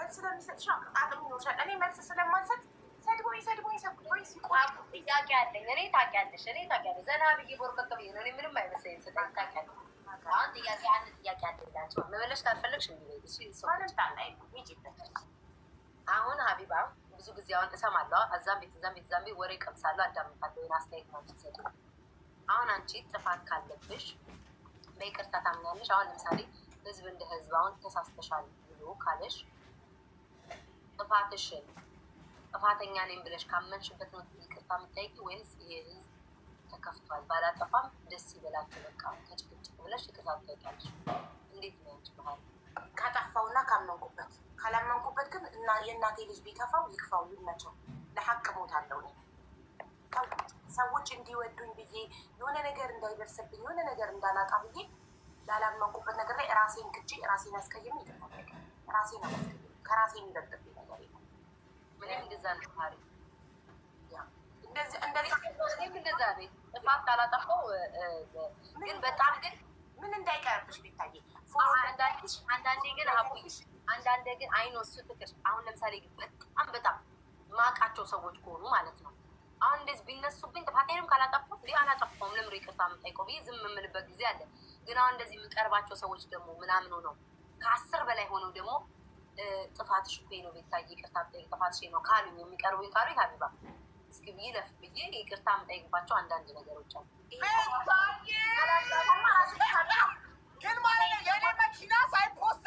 መልስ ስለሚሰጥሽ አቅጣጥም ይኖርሻል። እኔ መልስ ስለማልሰጥ ሰድቦኝ ሲቆም ጥያቄ አለኝ። እኔ ታውቂያለሽ ዘና ብዬ ቦርቀቅ ብዬ ነው። እኔ ምንም አይመስለኝም። ስጠኝ ታውቂያለሽ። አሁን አንድ ጥያቄ አለላቸው። መመለስ ካልፈለግሽ አሁን ሀቢባ ብዙ ጊዜ አሁን እሰማለሁ። እዛም ቤት ወሬ ቀምሳለሁ፣ አዳምጣለሁ፣ ወይን አስተያየት ነው ሲሰጡ። አሁን አንቺ ጥፋት ካለብሽ በይቅርታ ታምኛለሽ። አሁን ለምሳሌ ህዝብ እንደ ህዝብ አሁን ተሳስተሻል ብሎ ካለሽ ጥፋተኛ ነኝ ብለሽ ካመንሽበት ነው ይቅርታ የምጠይቂ ወይንስ ይሄ ህዝብ ተከፍቷል ባላጠፋም ደስ ይበላችሁ በቃ ከጭቅጭቅ ብለሽ ይቅርታ ትጠይቂያለሽ? እንዴት ነው አንቺ ባህል? ካጠፋውና ካመንኩበት፣ ካላመንኩበት ግን እና የእናቴ ልጅ ቢከፋው ይክፋው ይመቸው። ለሀቅ ሞታለሁ ነው። ሰዎች እንዲወዱኝ ብዬ የሆነ ነገር እንዳይደርስብኝ የሆነ ነገር እንዳላጣ ብዬ ላላመንኩበት ነገር ላይ ራሴን ክጄ ራሴን አስቀይሜ ይገባል። ራሴን አስቀይሜ ከራሴ የሚበልጥብኝ ነገር የለም። ምንም እንደዛ ነው ታሪ እንደዛ ቤት ጥፋት ካላጠፋው ግን በጣም ግን ምን እንዳይቀርብሽ ቢታየ አንዳንዴ ግን አይኖ እሱ ትክር። አሁን ለምሳሌ በጣም ማቃቸው ሰዎች ከሆኑ ማለት ነው አሁን እንደዚህ ቢነሱብኝ ጥፋቴንም ካላጠፋሁ አላጠፋሁም ለምን ይቅርታ የምጠይቀው ብዬ ዝም የምልበት ጊዜ አለ። ግን አሁን እንደዚህ የምቀርባቸው ሰዎች ደግሞ ምናምን ሆነው ከ10 በላይ ሆነው ደግሞ ጥፋትሽ እኮ ነው ቤታዬ ይቅርታ ብጠይቅ ጥፋትሽ ነው ካሉኝ የሚቀርቡኝ ካሉኝ ሀቢባ እስኪ ይለፍ ብዬ ይቅርታ የምጠይቅባቸው አንዳንድ ነገሮች አሉ። ግን ማለት ነው የኔ መኪና ሳይፖስት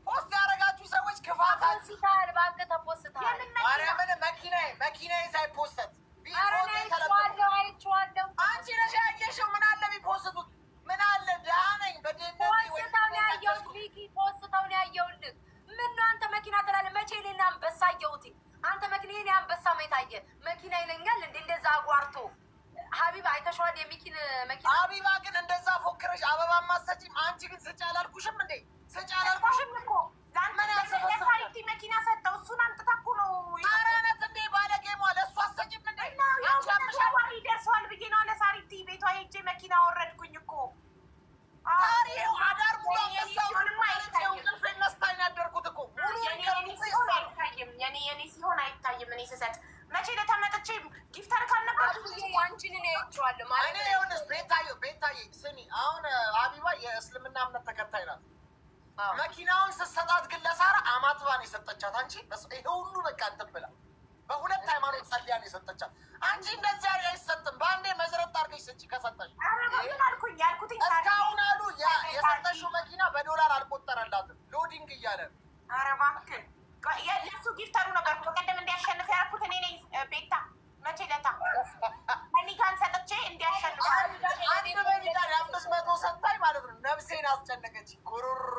ፖስት ያደረጋችሁ ሰዎች ክፋት አንስታል። እባክህ ተፖስታል። ማርያምን መኪናዬ ሳይፖስት አይቼዋለሁ። አንቺ ነሽ ያየሽው። ምን አለ ቢፖስቱት? ምን አለ ደህና ነኝ በድህነት ፖስተውን ያየሁት ቪኪ ፖስተውን ያየሁልህ። ምነው አንተ መኪና ትላለህ? መቼ እኔን አንበሳ አየሁት? አንተ መኪናዬን አንበሳ ማይታየ መኪና ይለኛል እንዴ? እንደዛ አጓርቶ ሀቢባ አይተሽዋል? የሚኪን መኪና ሀቢባ ግን እንደዛ ፎክረሽ አበባ ማሰጪም አንቺ ግን ስጭ አላልኩሽም እንዴ? ስጭ አላልኩሽም እኮ ለሳይቲ መኪና ሰጠው። እሱን አምጥታ እኮ ነው አራነት እንዴ ባለጌሟ ለእሱ አሰጪም እንዴ? ደርሰዋል ብዬ ነው ለሳሪቲ ቤቷ ሄጄ መኪና ወረድኩኝ እኮ ታሪው አዳር ሙሉ አንበሳው ቅልፍ ነስታኝ ያደርኩት እኮ የኔ ሲሆን አይታይም። እኔ ስሰጥ መቼ ለተመጥቼ ጊፍተር ካልነበርኩ አንቺን እኔ አይቼዋለሁ ማለት ነው። ይኸውልሽ ቤታዬ ስሚ፣ አሁን ሀቢባ የእስልምና እምነት ተከታይ ናት። መኪናውን ስትሰጣት ግን ለሳራ አማትባ ነው የሰጠቻት። አንቺ ይሄ ሁሉ በቃ እንትን ብላ በሁለት ሃይማኖት ጸልያ ነው የሰጠቻት። አንቺ እንደዚህ አይሰጥም። በአንዴ መዝረጥ አድርገሽ ስጪ ከሰጠሽ። እስካሁን አሉ የሰጠሽው መኪና በዶላር አልቆጠረላትም ሎዲንግ እያለ ነው። ኧረ እባክህ የእሱ ጊፍተሩ ነበር። በቀደም እንዲያሸንፍ ያደረኩት እኔ ነኝ። ቤታ መቼ ለታ መኒካን ሰጥቼ እንዲያሸንፍ አንድ በሚዳር 500 ሰጣኝ ማለት ነው። ነፍሴን አስጨነቀች። ጉሮሮ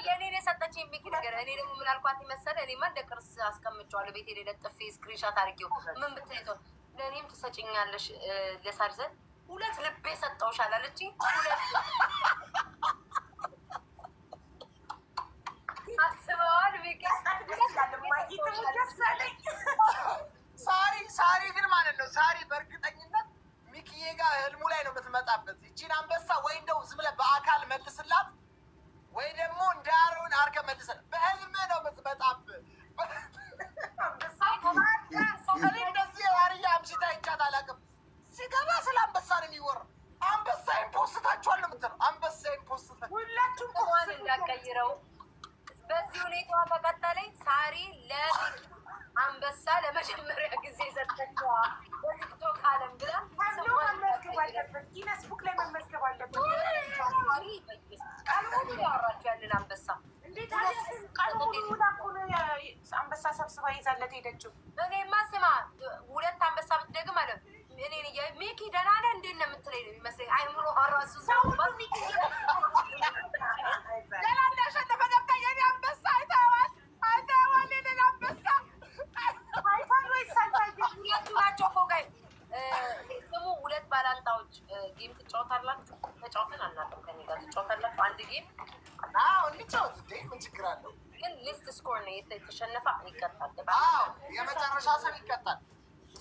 የኔን የሰጠችኝ የሚኪ ነገር እኔ ደግሞ ምን አልኳት መሰለህ? እኔማ እንደ ቅርስ አስቀምጬዋለሁ ቤቴ ላይ ለጥፌ ስክሪንሻት አድርጌው ምን ብትለኝ ነው ለእኔም ትሰጭኛለሽ ለሳርዘን 2 ልቤ ሰጠውሽ አላለችኝ። አስበዋል ሳሪ ግን ማለት ነው ሳሪ በእርግጠኝነት ሚኪዬ ጋር ህልሙ ላይ ነው የምትመጣበት። ይቺን አንበሳ ወይ እንደው ዝም ብለህ በአካል መልስላት ወይ ደግሞ እንዳሮን አድርገህ መልስላት። በህልም ነው የምትመጣብህ። እንደዚህ አርያ አምሽታ ይቻት አላውቅም። ሲገባ ስለ አንበሳ ነው የሚወራው። አንበሳ ኢምፖስታችኋል ነው የምትለው። አንበሳ ኢምፖስታ ሁላችሁም ቁማን እንዳትቀይረው። በዚህ ሁኔታዋ ከቀጠለኝ ሳሪ አንበሳ ለመጀመሪያ ጊዜ ሰጠችዋ በቲክቶክ አለም ብላ መመዝገብ አለበት። ጊነስ ቡክ ላይ መመዝገብ አለበት። ቃል ያወራችሁ ያንን አንበሳ እንዴት አንበሳ ሰብስባ ይዛለት ሄደችው። እኔማ ስማ 2 አንበሳ ብትደግም አለ እኔ ሚኪ ደህና ነህ እንዴት ነው የምትለኝ ነው የሚመስለኝ። አይምሮ አራሱ ሰው ገና እንዳሸነፈ ገብታ የኔ አንበሳ አይተኸዋል የኔን አንበሳ ሁለቱ ናቸው እኮ ጋይ ስሙ 2 ባላንጣዎች ጌም ትጫወታላችሁ? ተጫውተን አናውቅም። ከእኔ ጋር ትጫወታላችሁ? አንድ ጌም እንጫወት እንዴ ምን ችግር አለው? ግን ሊስት ስኮር ነው የተሸነፈ ይቀጣል። የመጨረሻ ሰው ይቀጣል።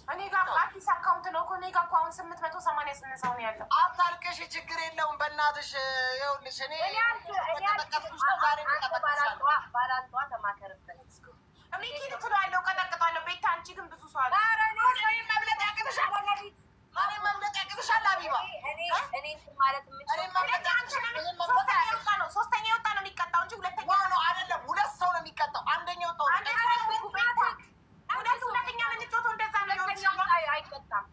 እኔ ጋር አዲስ አካውንት ነው እኮ እኔ ጋር እኮ አሁን 888 ሰው ነው ያለው። አታልቅሽ፣ ችግር የለውም በእናትሽ። ይኸውልሽ እኔ ባላንጧ ተማከርበት ሚኪ ትለዋለሁ፣ ቀጠቅጣለሁ። ቤታ አንቺ ግን ብዙ ሰው አለ። መብለጥ ያቅትሻል፣ መብለጥ ያቅትሻል። አቢባ እኔ ማለት ሶስተኛ የወጣ ነው የሚቀጣው እንጂ ሁለተኛ ነው አይደለም። ሁለት ሰው ነው የሚቀጣው። አንደኛ ወጣው ሁለተኛ ምንጮቶ እንደዛ ነው አይቀጣም።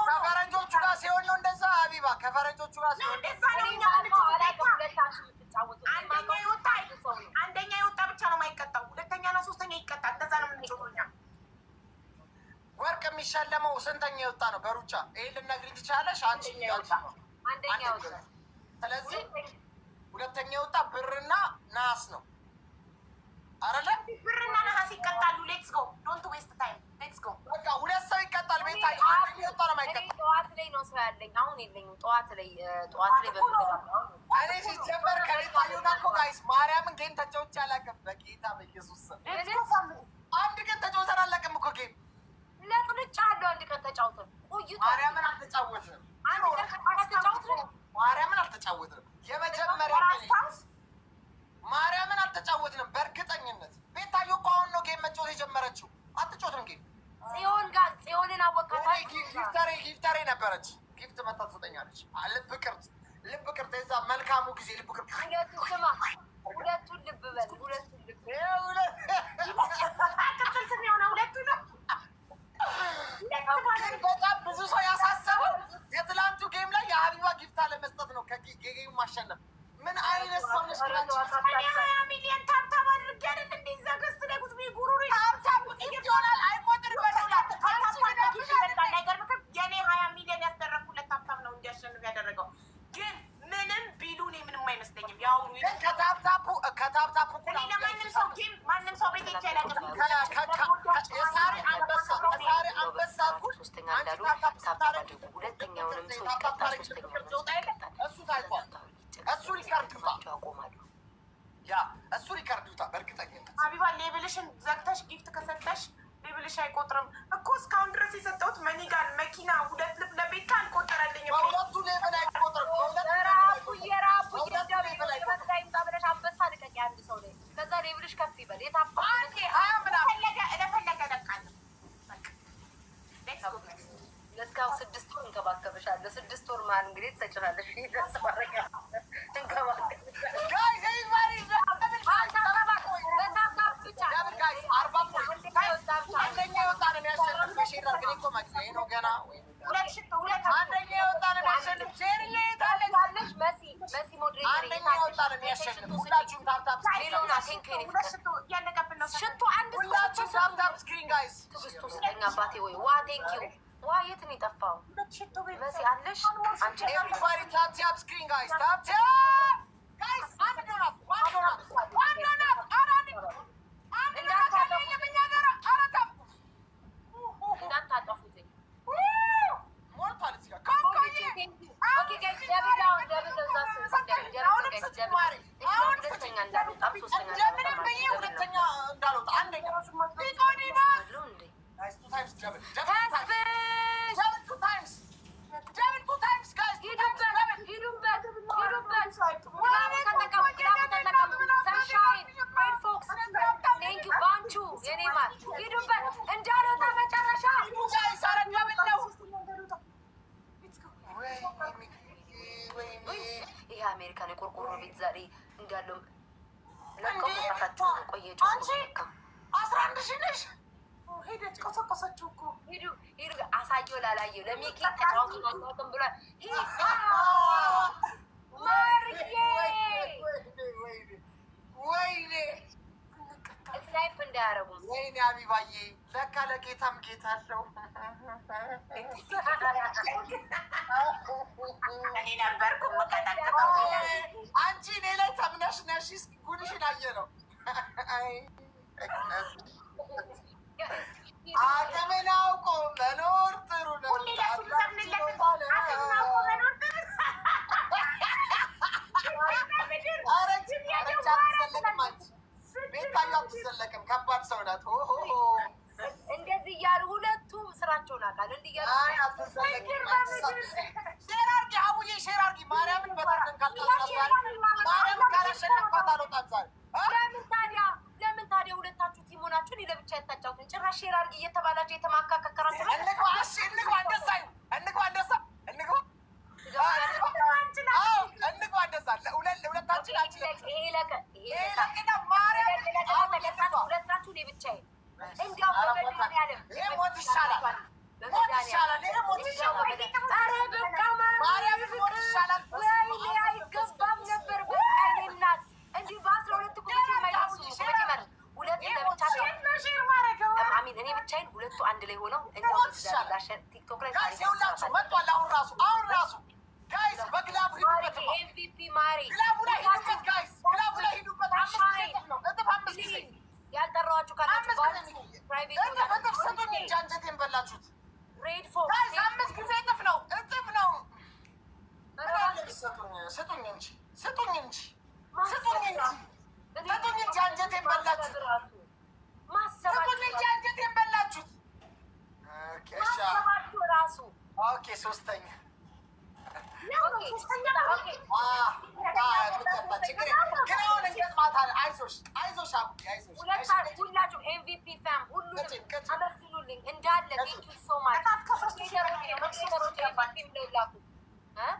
ከፈረንጆቹ ጋር ሲሆን ነው እንደዛ። አቢባ ከፈረንጆቹ ጋር ሲሆን እንደዛ ነው። አንደኛ የወጣ ብቻ ነው የማይቀጣው። ሁለተኛና ሶስተኛ ይቀጣል። እንደዛ ነው የምንጮቶኛ። ወርቅ የሚሸለመው ስንተኛ የወጣ ነው በሩጫ? ይሄን ልትነግሪኝ ትችያለሽ አንቺ? አንደኛ የወጣ ስለዚህ ሁለተኛ የወጣ ብርና ነሐስ ነው አይደለ? ብርና ነሐስ ይቀጣሉ። ሌትስ ጎ ዶንት ዌስት ታይም ሌትስ ጎ። በቃ ሁለት ሰው ይቀጣል። ቤታ አንደኛ የወጣ ነው የማይቀጣው። ጠዋት ላይ ነው ሰው ያለኝ፣ አሁን የለኝም። ጠዋት ላይ እኔ ሲጀመር ከቤታዩ ጋር እኮ ጋይስ ማርያምን ጌም ተጫውቼ አላውቅም። በጌታ በኢየሱስ ስም አንድ ቀን ተጫውተን አላውቅም እኮ ጌም። ለጥልጫ አለው አንድ ቀን ተጫውተን ቆይቶ ማርያምን አልተጫወትንም። ማርያምን አልተጫወትንም። የመጀመሪያ ማርያምን አልተጫወትንም በእርግጠኝነት። ቤታዩ እኮ አሁን ነው ጌም መጫወት የጀመረችው። አትጫወትም ጌም። ጽዮንን አወቃታ። ጊፍተሬ ነበረች። ጊፍት መታ ትሰጠኛለች። ልብ ቅርጽ የዛ መልካሙ ጊዜ ልብ ቅርጽ። ስማ ሁለቱን ልብ በል፣ ሁለቱን ልብ ቅጽል ስም የሆነ ሁለቱ ነው። በጣም ብዙ ሰው ያሳሰበው የትላንቱ ጌም ላይ የሀቢባ ጊፍት አለመስጠት ነው። ከጌሙ ማሸነፍ ምን አይነት ሰው ነሽ? 20 ሚሊዮን ታብታብ አድርጌ አይደል እንደዛ ገዝት ላይ ጉዝ ጉሩሪ ታብታብ ጊፍት ይሆናል አይቆጥርም። የኔ 20 ሚሊዮን ያስደረግኩለት ታብታብ ነው እንዲያሸንፍ ያደረገው። ግን ምንም ቢሉ እኔ ምንም አይመስለኝም። ያው ከታብታቡ ለማንም ሰው ጌም ማንም ሰው ቤት ይቻላል። የሳሪ አንበሳ ሶስተኛ እንዳሉ ታብታባደጉ ሁለተኛውንም ሰው ይቀጣል። እሱ ታይቷል። እሱ ሪካርድ ያቆማሉ። እሱ ሪካርድ ይውጣ በእርግጠኝነት። አቢባ ሌብልሽን ዘግተሽ ጊፍት ከሰጠሽ ሌብልሽ አይቆጥርም እኮ። እስካሁን ድረስ የሰጠሁት መኒጋን መኪና ሁለት ልብ ለቤታ አልቆጠረልኝም። በሁለቱ ሌብል አይቆጥርም። አንበሳ ልቀቂ አንድ ሰው ላይ ከዛ ሌብልሽ ከፍ ይበል። እስካሁን 6 ወር እንከባከብሻለሁ። 6 ወር ማለት እንግዲህ ትሰጭናለሽ። ዋ የት ነው የጠፋው? መሲ አለሽ አንቺ? ኤቭሪባዲ ታፕ ታፕ ስክሪን ጋይስ ታፕ ታፕ ጋይስ። አንድ ዶናት እንዳታጠፉትኝ ሞልቷል እዚህ ጋር። ሁለተኛ እንዳልወጣ አንደኛ ይሄ አሜሪካን የቆርቆሮ ቤት ዛሬ እንዳለው ለቀው ቆየ። 11 ሺህ ነሽ ሄደች ቆሰቆሰችው እኮ ሂዱ አሳየው ላላየው ለሚኪ ተጫዋቱ ማውጣትም ብሏል። ወይኔ ስናይፕ እንዳያረጉ። ወይኔ አቢባዬ ለካ ለጌታም ጌታ አለው። እኔ ነበርኩ አንቺ እኔ ላይ ተምነሽ ነሽ። ጉድሽን አየነው። አቅምን አውቆ መኖር ጥሩ ነው። ቤታዩ አትዘለቅም። ከባድ ሰው ናት። እንደዚህ እያሉ ሁለቱም ስራቸውን አካል እንዲያሉ ሼራርጊ አቡዬ ሼራርጊ ማርያምን በታተን ማርያምን ካላሸነፍኳት አልወጣም ዛሬ። ለምን ታዲያ ሁለታችሁ ቲም ሆናችሁን ለብቻ የታጫውትን ጭራሽ ሼራርጊ እየተባላችሁ የተማካከከራችሁ እንግባ እንደዛ ሁለታችሁ እኔ ብቻዬን እንዲያውም ሞት ይሻላል። አይገባም ነበር በቃ እንዲሁ በ12 ቁጥር የማይደርሱ አሚን እኔ ብቻዬን ሁለቱ አንድ ላይ ሆነው ቲክቶክ ላይ መጥቷል። አሁን ራሱ ጋይስ በግላቡ ሂዱበት ኤምቪፒ ማሪ ግላቡ ላይ ሂዱበት ጋይስ ግላቡ ላይ ሂዱበት። አምስት ጊዜ ያልጠራኋችሁ ካላችሁ እጥፍ ስጡኝ እንጂ አንጀቴን በላችሁት። ሬድ ፎር ጋይስ 5 ጊዜ እጥፍ ነው ስጡኝ እንጂ አንጀቴን በላችሁት። ማሰባችሁ ራሱ ኦኬ ሶስተኛ ሁላችሁም ኤምቪፒ ፋም ሁሉንም አመስግኑልኝ እንዳለ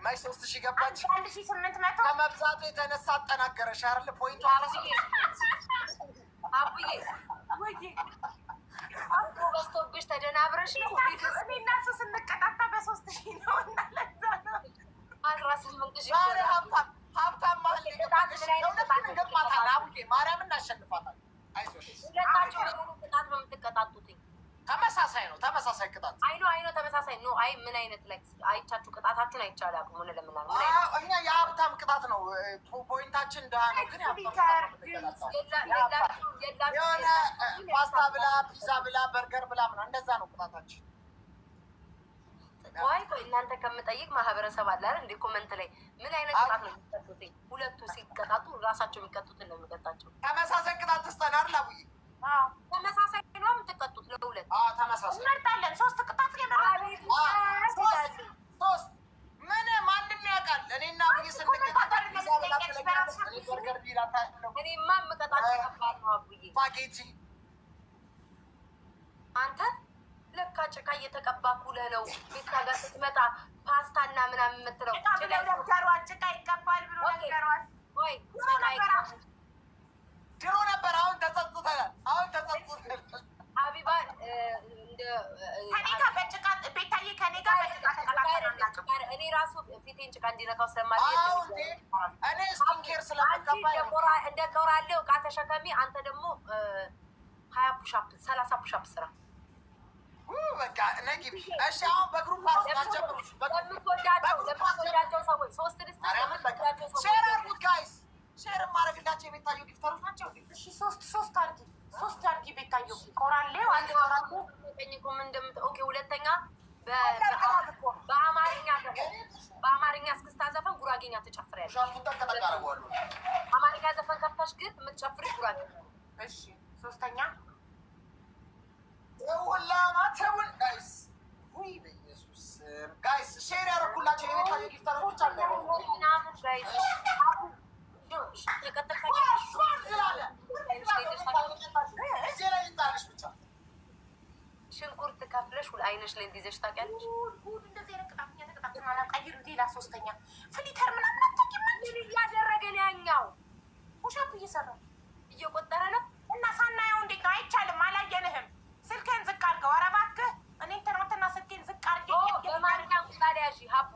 ማይ 3000 ገባች። 1800 ከመብዛቱ የተነሳ አጠናገረሽ አይደል? ፖይንቱ አቡዬ አቦ በስቶብሽ ተደናብረሽ ነው። እኔና እሱ ስንቀጣጣ በ3000 ነው እና ለዛ ነው 18,000 ሀብታም ማለት ማርያም እናሸንፋታል። አይዞሽ ሁለታችሁ ቅጣት ነው የምትቀጣጡት። ተመሳሳይ ቅጣት አይኖ ተመሳሳይ ነው። አይ ምን አይነት ላይ አይቻችሁ ቅጣታችሁን አይቻል አቁሙን ለምናል እኛ የሀብታም ቅጣት ነው። ፖይንታችን ድሃ ነው፣ ግን የሆነ ፓስታ ብላ ፒዛ ብላ በርገር ብላ ምናምን እንደዛ ነው ቅጣታችን። ቆይ እናንተ ከምጠይቅ ማህበረሰብ አለ አይደል? እንደ ኮመንት ላይ ምን አይነት ቅጣት ነው የሚቀጡት? ሁለቱ ሲቀጣጡ ራሳቸው የሚቀጡትን ነው የሚቀጣቸው። ተመሳሳይ ቅጣት ትስጠን አይደል አቡዬ? ተመሳሳይ ነው የምትቀጡት ለሁለት። ተመሳሳይ እንመርጣለን። 3 ቅጣት ሶስት ምን ማንም ያውቃል። እኔና አቡዬ ስንቀጣ ፒዛ ብላ ትለኛለች፣ እኔ በርገር ቢላ ታለው። እኔማ የምቀጣቸው ከባድ ነው አቡዬ። ስፓጌቲ አንተ ለካ ጭቃ እየተቀባኩ ነው። ቤት ጋር ስትመጣ ፓስታ እና ምናምን የምትለው ጭቃ ይቀባል ብሎ ነገሯት። ወይ ድሮ ነበር፣ አሁን ተጸጽተናል። ሀቢባ ከኔ ጋር በጭቃ ቤታዬ ከኔ ጋር በጭቃ ተቀላቀለ። እኔ ራሱ ፊቴን ጭቃ እንዲነካው ስለማለት እኔ ስኪንኬር ስለምቀባ እንደ ቆራሌው ዕቃ ተሸከሚ። አንተ ደግሞ 20 ፑሻፕ 30 ፑሻፕ ስራ በቃ ነግቢ። እሺ አሁን በግሩፕ አስጀምሩ። ለምትወዳቸው ሰዎች 3 ልስት ለምትወዳቸው ሰዎች ሼር አድርጉት ጋይስ። ሼር ማድረግላቸው የቤታዩ ጊፍተሮች ናቸው። እሺ 3 አድርጊ ቤታዩ። ቆራሌው አንድ ቆራሌ ጠኝኩም እንደምት ኦኬ። ሁለተኛ በአማርኛ እስክስታ ዘፈን ጉራጌኛ ትጨፍሪያለሽ። አማርኛ ዘፈን ከፍተሽ ግን የምትጨፍሪ ጉራጌ። እሺ 3ኛ ሁላማተውን ጋይስ ወይ በኢየሱስ ጋይስ ሼር ያደረኩላቸው የቤታዩ ጊፍተሮች አሉ። ሽንኩርት ከፍለሽ አይነሽ ላይ እንዲይዘሽ ታውቂያለሽ። እንደዚህ አይነት ቅጣት ቀይሩ። ሌላ 3ኛ ፍሊተር ምናምን አታውቂም? እያደረገን ያኛው ውሻቱ እየሰራ እየቆጠረ ነው እና ሳናየው እንዴት ነው? አይቻልም። አላየንህም። ስልክህን ዝቅ አድርገው። ኧረ እባክህ እኔ ትናንትና ስልኬን ዝቅ አድርጌ በማርኛ ቁጣሪ ያዥ ሀቡ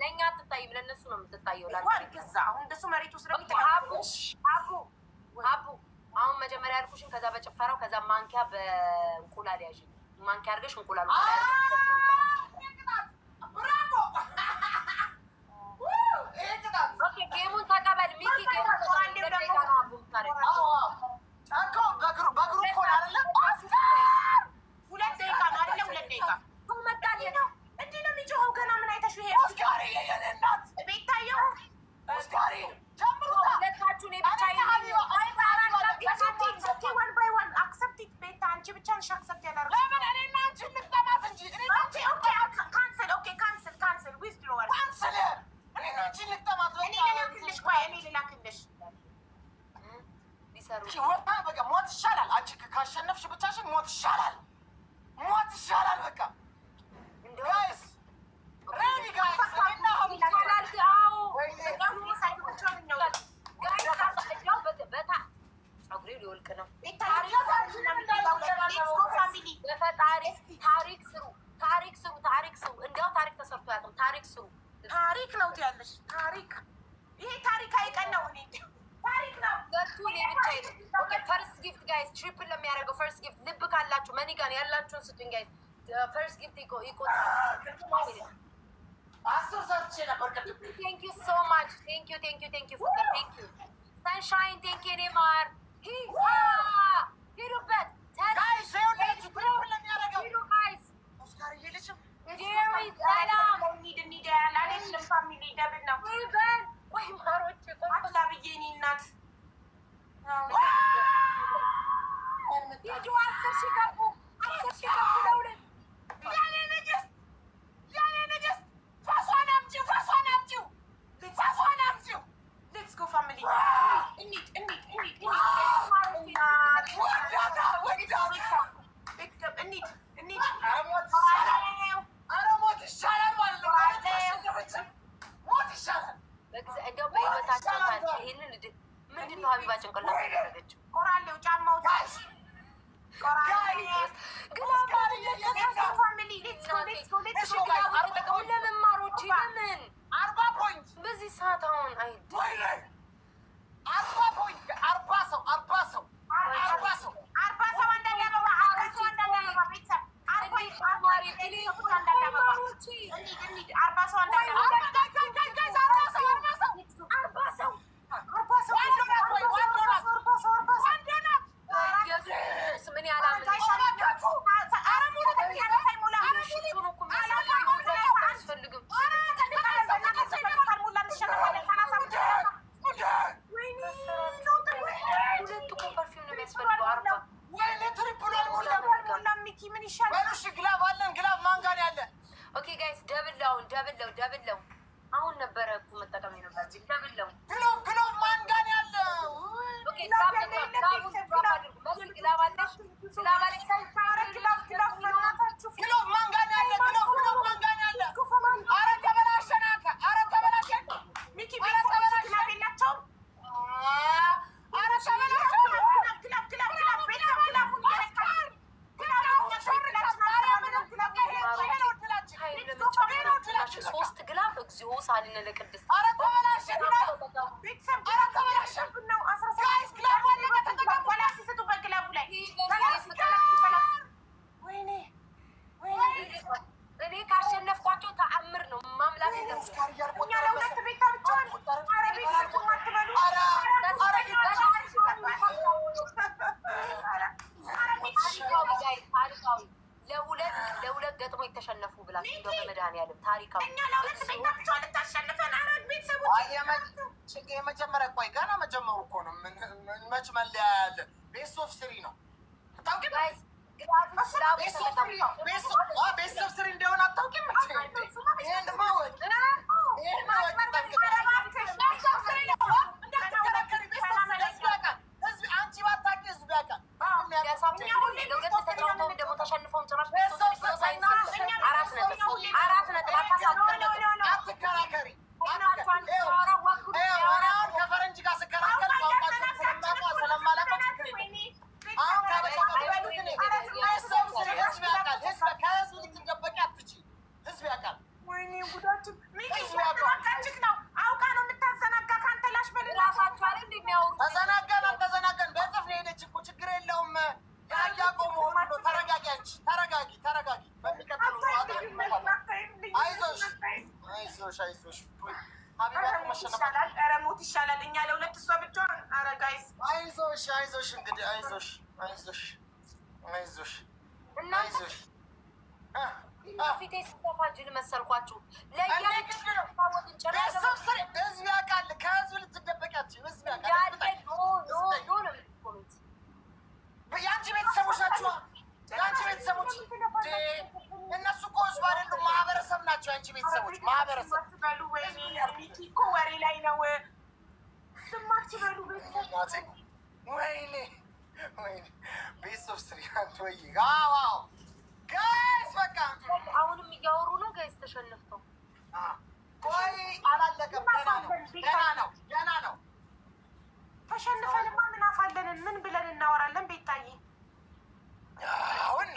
ለእኛ አትታይም፣ ለእነሱ ነው የምትታየው። አሁን እንደሱ መሬቱ ሀቡ አሁን መጀመሪያ ያልኩሽን ከዛ በጭፈራው ከዛ ማንኪያ በእንቁላል ያዥ። ማንኪያ አድርገሽ እንቁላል ጌሙን ተቀበል ሚኪ። በቃ ሞት ይሻላል። አንቺ ካሸነፍሽ ብቻሽን ሞት ይሻላል። ሞት ይሻላል። በቃ ጋይስ ሬዲ ጋይስ ፀጉሬ ሊወልቅ ነው። ታሪክ ስሩ። እንዲያው ታሪክ ተሰርቶ ያውቅም። ታሪክ ስሩ። ታሪክ ነው ትያለሽ። ታሪክ ይሄ ታሪክ አይቀናው እኔ ታሪክ ነው። ገቱ ብቻ ኦኬ። ፈርስት ጊፍት ጋይስ ትሪፕል ለሚያደርገው ፈርስት ጊፍት ልብ ካላችሁ መኒጋን ያላችሁን ስጡኝ ጋይስ። ፈርስት ጊፍት ይቆጥራል። አስር ሰርቼ ነበር ቅድም። ቴንክ ዩ ሶ ማች ቴንክ ዩ ፍቅር ቴንክ ዩ ሰንሻይን ቴንክ ዩ ኔማር ሂዱበት ጋይስ ይኸውላችሁ ትሪፕል ለሚያደርገው ሂዱ ጋይስ ኦስካር እየልሽም ጄሪ ሰላም እንሂድ ያላለችም ፋሚሊ ደብል ነው። ቆይ ማሮቼ አላ ብዬ እኔ እናት ሂዱ 10 ሺህ ገቡ ለሁለት ያኔ ንግስት ፋሷን አምጪው ሌትስ ጎ ፋሚሊ እንሂድ ሞት ይሻላል ማለት ነው። ሞት ይሻላል። እንደው በህይወታቸው ይሄንን ምንድን ነው ሀቢባ ጭንቅላት ያደረገችው? ቆራሌው ጫማው ለመማሮች ለምን 40 ፖይንት በዚህ ሰዓት አሁን አይደል 40 ፖይንት 40 ሰው ደብለው አሁን ነበረ እኮ መጠቀም ነበር። ደብለው ግሎብ ማን ጋር ያለው ኦኬ ግሎብ ማን ጋር ያለ ግሎብ ማን ጋር ያለ አረ ተበላሸን አረ ተበላሸን ሚኪ ቤላቸው አረ ተበላሸን ሶስት ግላፍ እግዚኦ ሳሊነ ለቅድስት አረ ተበላሸን ቤተሰብ አረ ተበላሸን ነው 16 ጋይስ ግላፍ ወደ ተተቀበለ ሲሰጡ በግላፉ ላይ ወይኔ እኔ ካሸነፍኳቸው ተአምር ነው ማምላክ ነው። እኛ ለሁለት ቤታ ብቻ አረ ቤተሰብ ማትበሉ ታሪካዊ ለሁለት ገጥሞ የተሸነፉ ብላችሁ እንደው በመድኃኒዓለም ታሪካዊ እኛ ለሁለት ቤታ ብቻ ልታሸንፈን አረ ቤተሰቡ የመጀመሪያ ቆይ ገና መጀመሩ እኮ ነው። መች መለያ ያለ ቤስት ኦፍ ስሪ ነው ታውቂም ጋይስ ቤስት ኦፍ ስሪ እንደሆነ አታውቂም? ይሄን ማወቅ አንቺ ባታውቂ ህዝብ ያውቃል። አራት ነጥብ አትከራከሪ። ከፈረንጅ ጋር ስከራከር ስለማላውቀው ችግር የለም። አሁን ከህዝብ ልትደበቂ አትችይም። ህዝብ ያውቃል። ወይኔ ጉዳችን ሚኪ ነው አውቃ ነው የምታዘናጋ ከአንተ ላሽ ራሳቸው አይደል እንደሚያወሩ ተዘናጋን አልተዘናጋን በጥፍ ነው የሄደች እኮ ችግር የለውም። ያያቆሙ ሁሉ ተረጋጊ፣ አንቺ ተረጋጊ። በሚቀጥለው አይዞሽ ሀቢባ መሸነፍ ኧረ ሞት ይሻላል። እኛ ለሁለት እሷ ብቻ ኧረ ጋይስ አይዞሽ እንግዲህ አይዞሽ ፊቴ ሲተፋጅል መሰልኳችሁ። ህዝብ ያውቃል። ከህዝብ ልትደበቂያቸው ህዝብ ያውቃል። የአንቺ ቤተሰቦች ናቸው። የአንቺ ቤተሰቦች እነሱ እኮ ህዝብ አይደሉም፣ ማህበረሰብ ናቸው። የአንቺ ቤተሰቦች ማህበረሰብ እኮ ወሬ ላይ ነው። ስማች በሉ ቤተሰብ ወይኔ ወይኔ ቤት ኦፍ ስሪ ወይ ጋዋው ጋይስ በቃ አሁንም እያወሩ ነው ጋይስ ተሸንፈው። ቆይ አላለቀም። ገና ነው። ተሸንፈንማ ምን አፋለንን? ምን ብለን እናወራለን? ቤታዬ አሁን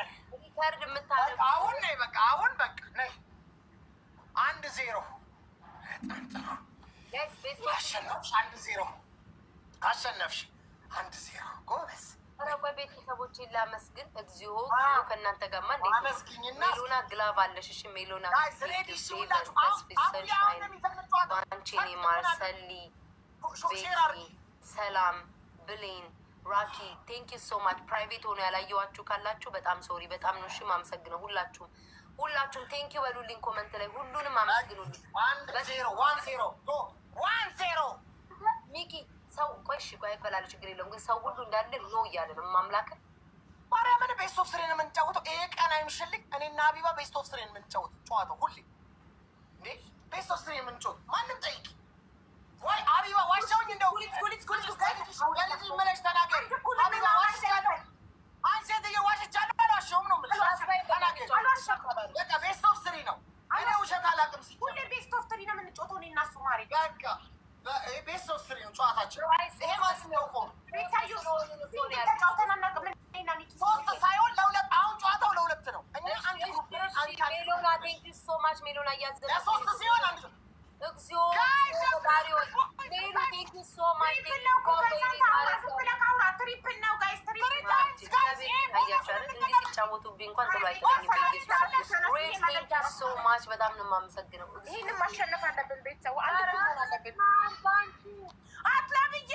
ሪከርድ የምታደርግ አሁን ነይ በቃ አሁን በቃ ነይ 1-0 አሸነፍሽ። 1-0 አሸነፍሽ። 1-0 ጎበዝ። ረቆይ ቤተሰቦቼን ላመስግን። እግዚኦ ከእናንተ ጋርማ አመስግኝና ሜሎና ግላቭ አለሽ። እሺ ሜሎና ባንቺኒ ማርሰሊ ቤቲ ሰላም ብሌን ራኪ ቴንክ ዩ ሶ ማች። ፕራይቬት ሆኖ ያላየዋችሁ ካላችሁ በጣም ሶሪ። በጣም ነው እሺ ማመሰግነው። ሁላችሁም ቴንክ ዩ በሉልኝ። ኮመንት ላይ ሁሉንም አመስግኑልኝ። 1-0 ሚኪ ሰው ቆይ እሺ ቆይ አይበላል ችግር የለውም። ግን ሰው ሁሉ እንዳለ ነው እያለ ነው ማምላክን ማርያምን ቤስት ኦፍ ስሪን የምንጫወተው ይሄ ቀን አይምሽልኝ። እኔና ሀቢባ ቤስት ኦፍ ስሪን የምንጫወተው ጨዋታው ሁሌ እንዴ ቤስት ኦፍ ስሪን የምንጫወተው ማንም ጠይቂ ወይ ሀቢባ ዋሻውኝ እንደው ለልጅ መለሽ ተናገሪ። ሀቢባ ዋሽቻለሁ አንሴትዬ ዋሽቻለሁ አልዋሸሁም ነው የምልሽ። ተናገሪ በቃ ቤስት ኦፍ ስሪ ነው። እኔ ውሸት አላውቅም። ሁሌ ቤስት ኦፍ ትሪ ነው የምንጫወተው እኔ እና እሱ ማሪ በቃ ቤስት ኦፍ ስሪ ነው ጨዋታችን። ይሄ ማለት ነው እኮ ተጫውተን አናውቅም። ሶስት ሳይሆን ለሁለት። አሁን ጨዋታው ለሁለት ነው። እኛ አንድ ሜሎና ቴንክ ዩ ሶ ማች ሜሎና እያዘነ ለሶስት ሲሆን አንድ እግዚኦ ዳሪዎች ሜሎ ቴንክ ዩ ሶ ማች ትሪፕል ነው ጋይስ እንዲህ ሲጫወቱብኝ እንኳን ጥሩ አይተለኝ። ሶ ማች በጣም ነው የማመሰግነው። ይህንም ማሸነፍ አለብን። ቤተሰቡ አንድ መሆን አለብን። አትላብዬ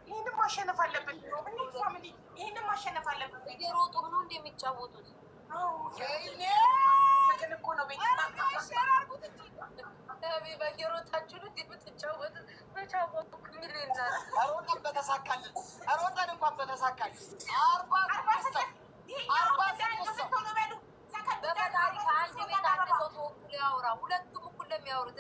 ይህንም ማሸነፍ አለብን። ይህንም ማሸነፍ አለብን። እየሮጡ ነው እንደ የሚጫወቱት እኮ ነው ቤት በየሮጣችሁ ነው የምትጫወቱት። ሮጠን በተሳካልን ሮጠን እንኳን በተሳካልን 46 በፈጣሪ ከአንድ ቤት አንድ ሰው ተወክሎ ያውራ። ሁለቱም እኩል ለሚያወሩት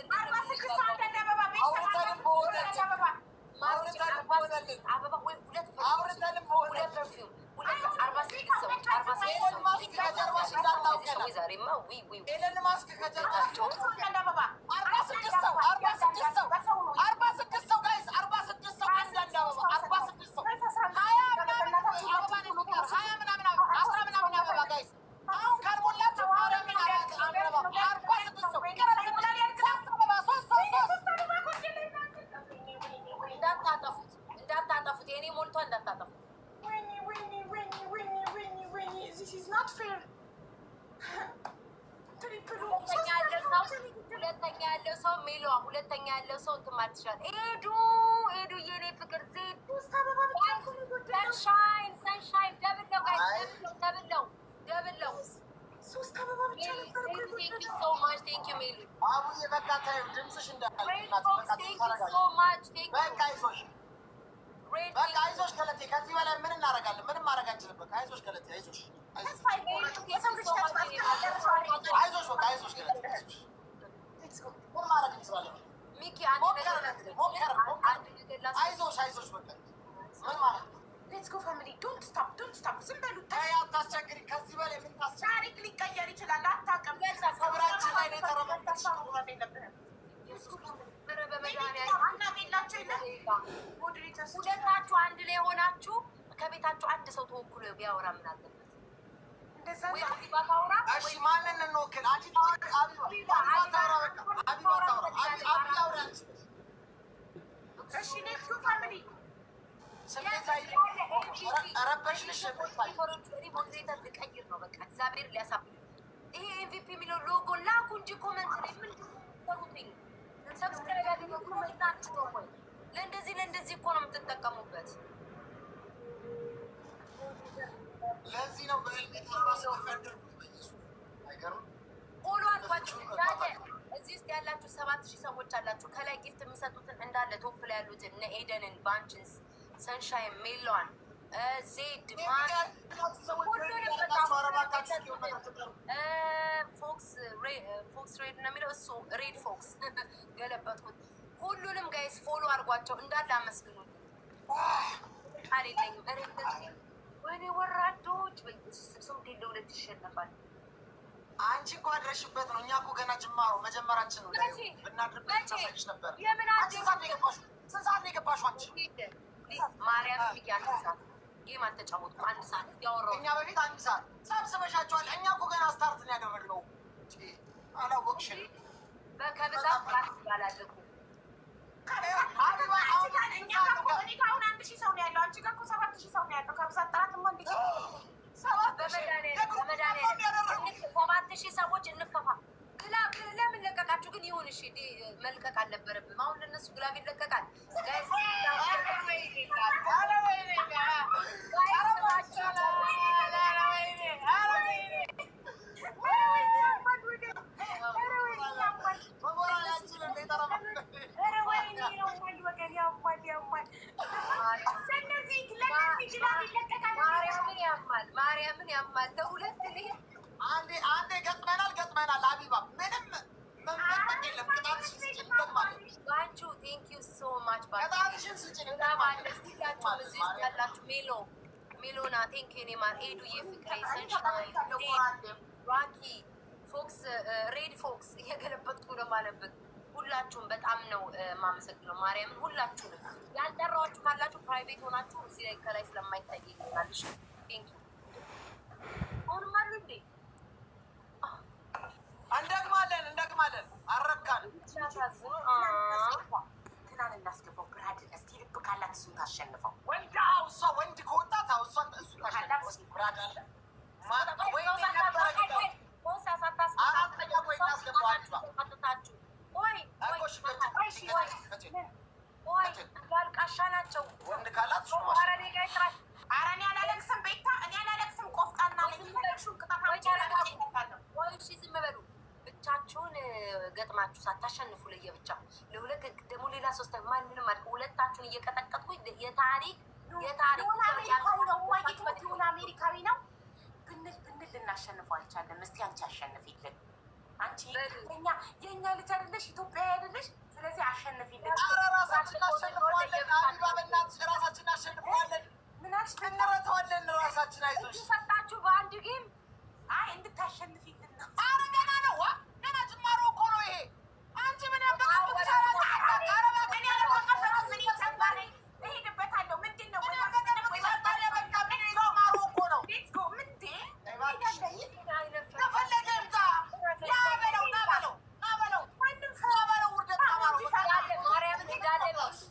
እንዳታጠፉት የኔ ሞልቷ እንዳታጠፉት። ሁለተኛ ያለው ሰው ሜሏ፣ ሁለተኛ ያለው ሰው እንትን ማለት ይችላል። ኤዱ የኔ ፍቅር ዜድ ሰንሻይን ደብለው ሶስት አበባ ብቻ ሶ ማች ቴንክ ዩ ሜሉ አቡዬ በቃ ታዩ ድምፅሽ እንዳለ በቃ አይዞሽ ገለቴ። ከዚህ በላይ ምን እናደርጋለን? ምንም ማድረግ አንችልም። በቃ አይዞሽ ገለቴ፣ አይዞሽ አይዞሽ በቃ አይዞሽ ገለቴ፣ ምን ማድረግ እንችላለን? ሚኪ አይዞሽ በቃ ምን ማለት ሌትስ ጎ ፋሚሊ ዶንት ስታፕ ዝም በሉ። አታስቸግሪ። ከዚህ በላይ ምን ታስቸግሪ? ታሪክ ሊቀየር ይችላል። አታውቅም። ክብራችን ላይ ነው የተረመጠች። ሁለታችሁ አንድ ላይ ሆናችሁ ከቤታችሁ አንድ ሰው ተወክሎ ቢያወራ ምን አለበት? እሺ ማንን እንወክል? ልቀይር ነው በቃ እግዚአብሔር ሊያሳብኝ። ይሄ ኤምቪፒ የሚለው ሎጎ ላኩ እንጂ ኮመንት ላይ ምን ሰሩትኝ? ሰብስክራይብ ያደረጉ ናችሁ ነው ወይ? ለእንደዚህ እኮ ነው የምትጠቀሙበት። ለዚህ ነው ፎሎ አድርጓችሁ እዚህ ውስጥ ያላችሁ 7000 ሰዎች አላችሁ። ከላይ ጊፍት የሚሰጡትን እንዳለ ቶፕ ያሉት እነ ኤደንን ባንችንስ ሰንሻይን ሜሏን ዜድ ፎክስ ሬድ ነው የሚለው እሱ ሬድ ፎክስ ገለበጥኩት። ሁሉንም ጋይስ ፎሎ አድርጓቸው እንዳለ አመስግኑልኝ። ቃል የለኝም። ወይኔ ወራዶች ሰው እንዴት ለሁለት ይሸነፋል? አንቺ እኮ አድረሽበት ነው። እኛ እኮ ገና ጅማሮ መጀመራችን ነው። ብናድርበት ታሳይሽ ነበር። ስንት ሰዓት ነው የገባሽው አንቺ? ማርያም ፊት አንድ ሰዓት ጌም አልተጫወትኩም። አንድ ሰዓት ያወራው እኛ በፊት አንድ ሰዓት ሰብስበሻቸዋል። እኛ እኮ ገና ስታርት ነው ያደረግነው። አላወቅሽም። ከብዛት ባላለኩ አሁን 1000 ሰው ነው ያለው። አንቺ ጋር እኮ 7000 ሰው ነው ያለው። ከብዛት ጥራትማ እንዴት 7000 ሰዎች እንከፋ ግላብ ለምን ለቀቃችሁ ግን? ይሁን እሺ፣ መልቀቅ አልነበረብም። አሁን ለነሱ ግላብ ይለቀቃል። ማርያምን ያማል። ለሁለት አንዴ ገጥመናል። አቢባ ምንም መምለጥ የለም። ቅጣትሽን ስጭን እንደማለት ባንቹ ቴንክ ዩ ሶ ማች ቅጣትሽን ስጭን ያላችሁ ሜሎና ቴንክ ዩ ኔማር ኤዱዬ ፍቅሬ ሰንሻይን ራኪ ፎክስ ሬድ ፎክስ እየገለበጥኩ ነው ማለበት ሁላችሁም በጣም ነው የማመሰግነው። ማርያምን ሁላችሁንም ያልጠራኋችሁ ካላችሁ ፕራይቬት ሆናችሁ እዚህ ላይ ከላይ ስለማይታይ ይላልሽ ቴንክ ዩ። አሁንም አሉ እንዴ? እንደግማለን አረካን ሲያሳዝኑ ትናን እናስገባው። ብራድ እስቲ ልብ ካላት እሱን ታሸንፈው። እሷ ወንድ ከወጣት እሱ ታሸንፈው። ብራድ አለ አልቃሻ ናቸው። ወንድ ካላት እኔ አላለቅስም። ቤታ እኔ አላለቅስም። ቆፍጣና ዝም በሉ። ብቻችሁን ገጥማችሁ ሳታሸንፉ ለየብቻ ለሁለት ደግሞ ሌላ ሶስት ማንንም አለ ሁለታችሁን እየቀጠቀጥኩ የታሪክ አሜሪካዊ ነው ብንል ልናሸንፈው አልቻለም። እስቲ አንቺ አሸንፊልን። አንቺ የእኛ ልጅ አይደለሽ? ኢትዮጵያ አይደለሽ? ስለዚህ አሸንፊልን። ራሳችን አሸንፈዋለን። አቢባ በእናትሽ ራሳችን አሸንፈዋለን። ምን አልሽ? እንረተዋለን። ራሳችን አይዞሽ ሰጣችሁ በአንድ ጌም እንድታሸንፊልን ነው። ኧረ ገና ነው። ገና ጅማሮ እኮ ነው ይሄ። አንቺ ምን ያበቃብሽ? እሄድበታለሁ። ምንድን ነው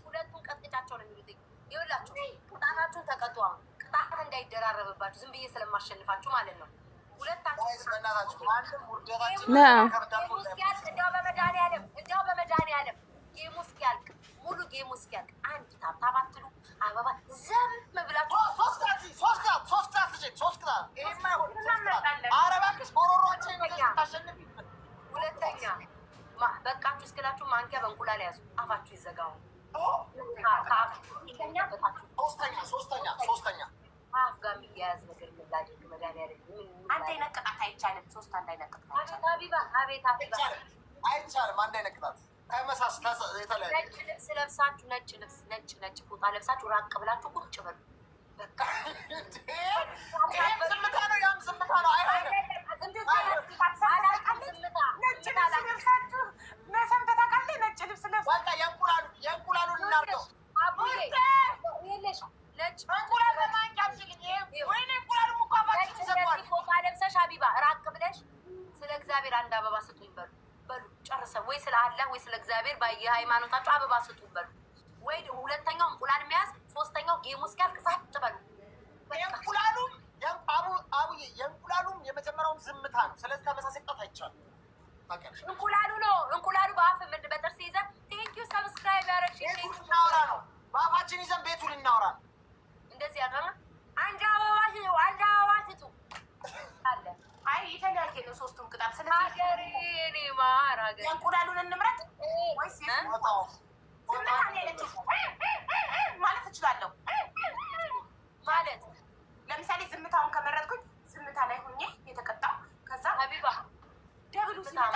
ሁለቱን ቀጥቅጫቸው ነው የሚሉት። ይኸውላችሁ ቅጣታችሁን ተቀጡ። አሁን ቅጣት እንዳይደራረብባችሁ ዝም ብዬ ስለማሸንፋችሁ ማለት ነው። ሁለታችሁ እንዲያው በመድኃኒዓለም ጌሙ እስኪያልቅ ሙሉ ጌሙ እስኪያልቅ አንድ ታብታብ አትሉ። አበባ ዘም ብላችሁ ሁለተኛ በቃችሁ እስክላችሁ ማንኪያ በእንቁላል ያዙ። አፋችሁ ይዘጋው። ሶስተኛ አፍ ጋር የሚያያዝ ነገር ምላድርግ መድኃኒዓለም አንድ አይነት ቅጣት አይቻልም። ሶስት አንድ አይነት ቅጣት አቤት አይቻልም። አንድ አይነት ቅጣት የተለያየ ነጭ ልብስ ለብሳችሁ ነጭ ፎጣ ለብሳችሁ ራቅ ብላችሁ ቁጭ በሉ። በቃ ዝምታ ነው። ያም ዝምታ ነው። የእንቁላሉን እናድርገው። ፎጣ ለብሰሽ አቢባ ራቅ ብለሽ ስለ እግዚአብሔር አንድ አበባ ስጡኝ በሉ። ጨርሰን ወይ ስለ አላህ ወይ ስለ እግዚአብሔር በየሃይማኖታችሁ አበባ ስጡኝ በሉ። ወይ ሁለተኛው እንቁላል መያዝ፣ ሶስተኛው ጌሙ እስኪያልቅ ጸጥ በሉ። የእንቁላሉም የመጀመሪያውን ዝምታ ነው። ስለዚህ ተመሳሳይ ቅጣት አይቻልም። እንቁላሉ በአፍ በጥርስ ይዘን ቴንኪዩ ሰብስክራይብ ያደረግሽ ልናወራ ነው። በአፋችን ይዘን ቤቱ ልናወራ ነው። እንደዚህ ያቀና አንድ አበባ ስጡ አለ። የተለያየ ነው ሶስቱም ቅጣት። ስለዚህ የእንቁላሉን እንምረጥ ወይስ ማለት እችላለሁ ማለት ለምሳሌ ዝምታውን ከመረጥኩኝ ዝምታ ላይ ሆኜ የተቀጣው ከዛ ሀቢባ ደብሉ ሲመጣ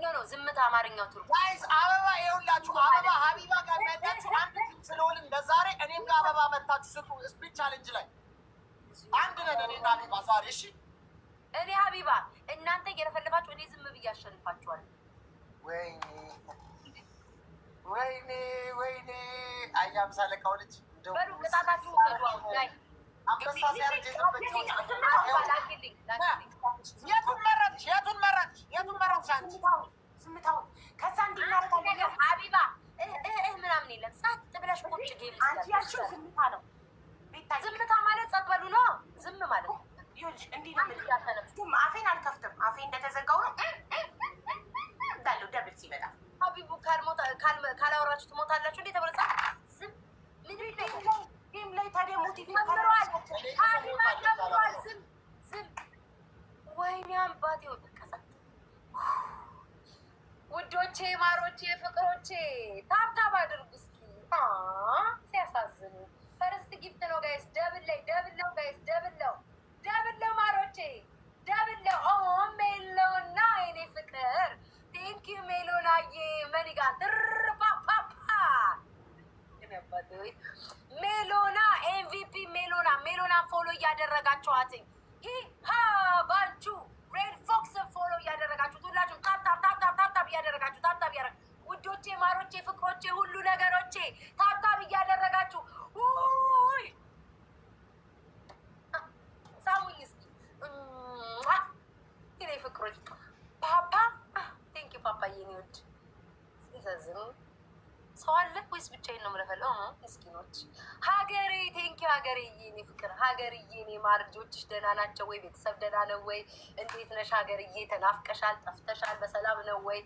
ነው ዝምታ አማርኛው ትርጉም ጋይስ አበባ ይኸውላችሁ፣ አበባ ሀቢባ ጋር መጣችሁ አንድ ስለሆንን ለዛሬ እኔም ጋር አበባ መታችሁ ስጡ። ስፒች ቻሌንጅ ላይ አንድ ነን እኔና ሀቢባ ዛሬ። እሺ እኔ ሀቢባ እናንተ እየለፈለፋችሁ እኔ ዝም ብዬ አሸንፋችኋለሁ። ወይኔ ወይኔ ወይኔ አያም ሳለቃው ልጅ በሉ ቅጣታችሁ ወሰዱ። ላይ አንበሳ ሲያርጅ የቱን መረጥሽ? የቱን መረጥሽ? የቱን መረጥሽ አንቺ? ዝምታውን ከዛ እንዲናረጋለን ሀቢባ ምናምን የለም። ጸጥ ብለሽ ቁጭ ጌም አንቺ ያልሽው ዝምታ ነው። ዝምታ ማለት ጸጥ በሉ ነው። ዝም ማለት ነው። ይኸውልሽ እንዲህ ነው የምልሽ። አፌን አልከፍትም። አፌ እንደተዘጋው ነው እንዳለው ደብል ሲመጣ ሀቢቡ ካላወራችሁ ትሞታላችሁ። እንዴ ተብለጻ ዝም ጌም ላይ ታዲያ ሞቲቬት ተምሯል። ሀቢባ ተምሯል። ዝም ዝም ወይኔ አምባቴ ወደቀሰ። ውዶቼ፣ ማሮቼ፣ ፍቅሮቼ ታብታብ አድርጉ እስኪ። ሲያሳዝኑ ፈርስት ጊፍት ነው ጋይስ። ደብል ላይ ደብል ነው ጋይስ። ደብል ነው ማሮቼ፣ ደብል ነው። ሜሎና የኔ ፍቅር ቴንኪዩ ሜሎናዬ። መኒጋ ድርፓፓፓ ሜሎና ኤምቪፒ ሜሎና ፎሎ እያደረጋችኋትኝ ባንቹ ሬድ ፎክስ ፎሎ እያደረጋችሁት ሁላችሁም ታብታብ እያደረጋችሁ ታብታብ እያደረጋችሁ ውዶቼ፣ ማሮቼ፣ ፍቅሮቼ፣ ሁሉ ነገሮቼ ታብታብ እያደረጋችሁ ውይ ሳሙኝ እስኪ የኔ ፍቅሮች። ፓፓ ቴንኪ ፓፓ የኔ ውድ። ሲዘዝኑ ሰው አለ ወይስ ብቻዬን ነው የምለፈለው? ምስኪኖች። ሀገሬ ቴንኪ ሀገሬ የኔ ፍቅር፣ ሀገርዬ የኔ ማር። ልጆችሽ ደህና ናቸው ወይ? ቤተሰብ ደህና ነው ወይ? እንዴት ነሽ ሀገርዬ? ተናፍቀሻል፣ ጠፍተሻል። በሰላም ነው ወይ?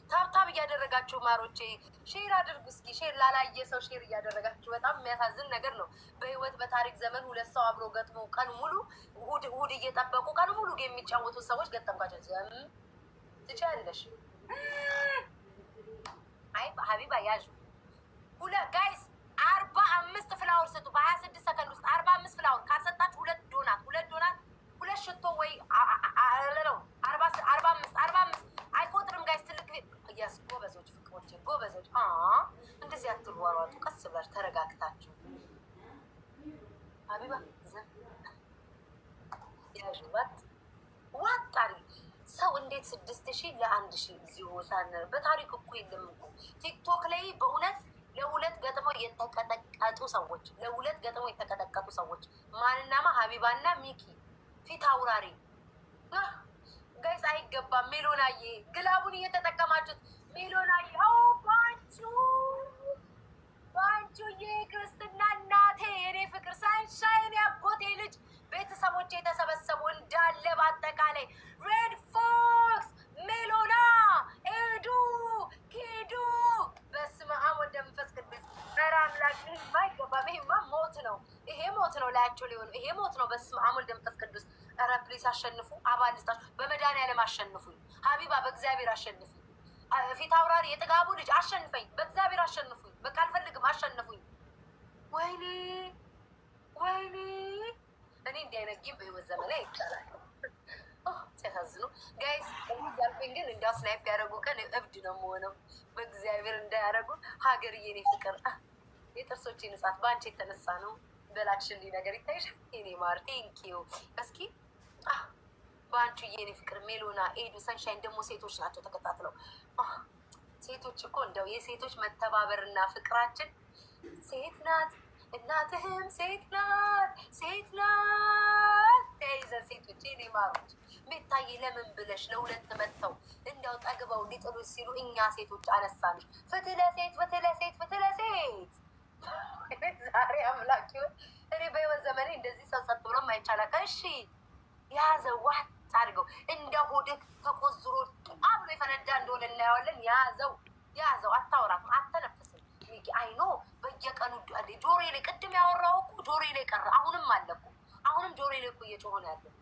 ታብታብ እያደረጋችሁ ማሮቼ ሼር አድርጉ እስኪ። ሼር ላላየ ሰው ሼር እያደረጋችሁ። በጣም የሚያሳዝን ነገር ነው። በህይወት በታሪክ ዘመን ሁለት ሰው አብሮ ገጥሞ ቀን ሙሉ እሑድ እየጠበቁ ቀን ሙሉ የሚጫወቱ ሰዎች ገጠምኳቸው። ዘም ትችያለሽ። አይ ሀቢባ ያዥ ጋይስ 45 ፍላወር ስጡ። በ26 ሰከንድ ውስጥ 45 ፍላወር ካልሰጣችሁ ሁለት ዶናት ሁለት ሽቶ ወይ ነው 45 አይቆጥርም ጋይስ። ትልቅ ያስ ጎበዞች፣ ፍቅሮች ጎበዞች። እንደዚህ አትሯሯጡ። ቀስ ብላችሁ ተረጋግታችሁ ሀቢባ ያዥባት ዋጣሪ ሰው እንዴት 6000 ለ1000 እዚሁ ሳነር በታሪክ እኮ የለም እኮ ቲክቶክ ላይ በእውነት ለሁለት ገጥመው የተቀጠቀጡ ሰዎች ማንናማ ሀቢባና ሚኪ ፊት አውራሪ ጋይስ። አይገባም። ሜሎናዬ ግላቡን እየተጠቀማችሁት ሜሎናዬ። ባንቹዬ ክርስትና እናቴ የኔ ፍቅር ሳንሻይን ያጎቴ ልጅ ቤተሰቦች የተሰበሰቡ እንዳለ በአጠቃላይ ሬድ ፎክስ ሜሎና ኤዱ ኪዱ በስመ አብ ወወልድ ወመንፈስ ቅዱስ። ኧረ አምላክ ይሄማ አይገባም። ይሄማ ሞት ነው። ይሄ ሞት ነው። ላያቸው ሊሆን ይሄ ሞት ነው። በስመ አብ ወወልድ ወመንፈስ ቅዱስ። ኧረ ፕሊስ አሸንፉ። አባል ልስጣችሁ። በመድኃኒዓለም አሸንፉኝ። ሀቢባ በእግዚአብሔር አሸንፉኝ። ፊት አውራሪ የጥጋቡ ልጅ አሸንፈኝ። በእግዚአብሔር አሸንፉኝ። በቃ አልፈልግም። አሸንፉኝ። ወይኔ እኔ እንዲህ አይነት ጌም በህይወት ዘመን ይቻላል። ሲያሳዝኑ ጋይስ። ያልኩኝ ግን እንዲያው ስናይፕ ያደረጉ ቀን እብድ ነው የምሆነው። በእግዚአብሔር እንዳያደረጉ ሀገርዬ የኔ ፍቅር። የጥርሶቼ ንጻት በአንቺ የተነሳ ነው። በላክሽልኝ ነገር ይታይሻል የኔ ማር። ቴንኪው። እስኪ በአንቺ የኔ ፍቅር ሜሎና ኤዱ ሰንሻይን ደግሞ ሴቶች ናቸው ተከታትለው። ሴቶች እኮ እንደው የሴቶች መተባበርና ፍቅራችን ሴት ናት እናትህም ሴት ናት ተይዘን ሴቶች የኔ ማሮች። ቤታዬ ለምን ብለሽ ለሁለት መጥተው እንዲያው ጠግበው ሊጥሉሽ ሲሉ እኛ ሴቶች አነሳንሽ። ፍትህ ለሴት ዛሬ አምላክ ይሁን። እኔ በህይወት ዘመኔ እንደዚህ ሰው ጸጥ ብሎ ማይቻላል። እሺ ያዘው ዋጥ አድርገው እንደ ሆድህ ተቆዝሮ ብሎ የፈነዳ እንደሆነ እናየዋለን። ያዘው አታወራትም፣ አተነፍስም። አይኖ በየቀኑ ጆሮዬ ላይ ቅድም ያወራው እኮ ጆሮዬ ላይ ቀረ። አሁንም አለ እኮ አሁንም ጆሮዬ ላይ እኮ እየጮኸ ነው ያለው።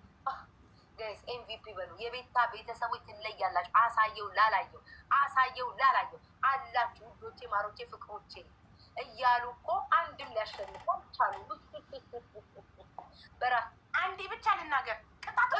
ጋይስ ኤምቪፒ በሉ። የቤታ ቤተሰቦች ትለያላችሁ። አሳየው ላላየው አላችሁ ውዶቼ፣ ማሮቼ፣ ፍቅሮቼ እያሉ እኮ አንድም ሊያሸንፉ አልቻሉ። በራ አንዴ ብቻ ልናገር፣ ቅጣት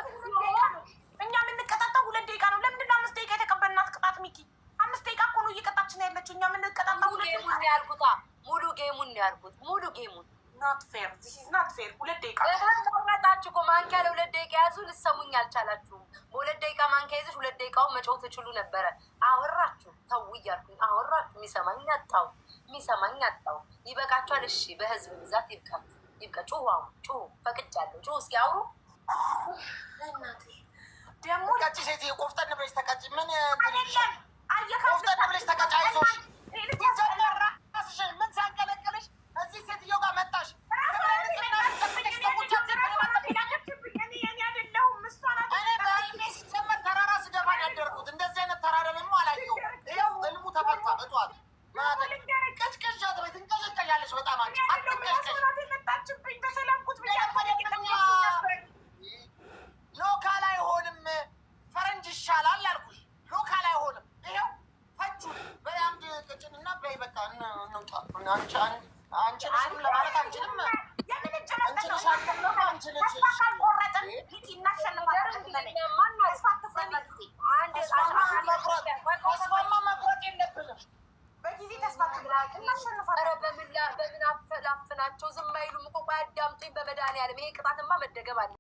እኛ የምንቀጣጣው 2 ደቂቃ ነው። ለምንድን ነው 5 ደቂቃ የተቀበልናት ቅጣት? ሚኪ 5 ደቂቃ እኮ ነው እየቀጣችን ያለችው። እኛ የምንቀጣጣው 2 ደቂቃ ነው ያልኩት። ሙሉ ጌሙን ነው ያልኩት። ሙሉ ጌሙን not fair, this is not fair። 2 ደቂቃ ተመረጣችሁ እኮ ማንኪያ ለ2 ደቂቃ ያዙ። ልሰሙኝ አልቻላችሁም። በ2 ደቂቃ ማንኪያ ይዘሽ 2 ደቂቃውን መጮህ ትችሉ ነበረ። አወራችሁ ተው እያልኩኝ አወራችሁ። የሚሰማኝ አጣው። ይበቃችኋል። እሺ በህዝብ ብዛት ይብቃ። ጩሁ ፈቅጃለሁ። ጩሁ እስኪ አውሩ። እናቴ ደግሞ ቀጭ ሴትዮ ቆፍጠን ብለሽ ተቀጭ። ምን አይደለም ቆፍጠን ብለሽ ተቀጭ። አይዞሽ ይጀመራ ራስሽ ምን ሳንቀለቅልሽ እዚህ ሴትዮ ጋር መጣሽ። ሲጀመር ተራራ ስገባ ያደርኩት እንደዚህ አይነት ተራራ ደግሞ አላየሁም። ይኸው ህልሙ ተፈታ። እጧት ቅጭቅጫት ቤት እንቀጨቀዣለች። በጣም አንቺ አትቀጭቀሽ። ሎካል አይሆንም፣ ፈረንጅ ይሻላል አልኩሽ። ሎካል አይሆንም። ይኸው ፈጁ በአንድ ቅጭንና በይ በቃ እንውጣ። አንቺ ልጅም ለማለት አንችልም። ተስፋማ መቁረጥ የለብንም። በጊዜ ተስፋ በምን አፈላፍናቸው ዝም አይሉም እኮ። ቆይ አዳምጡኝ። በመድኃኒዓለም ይሄ ቅጣትማ መደገም አለ።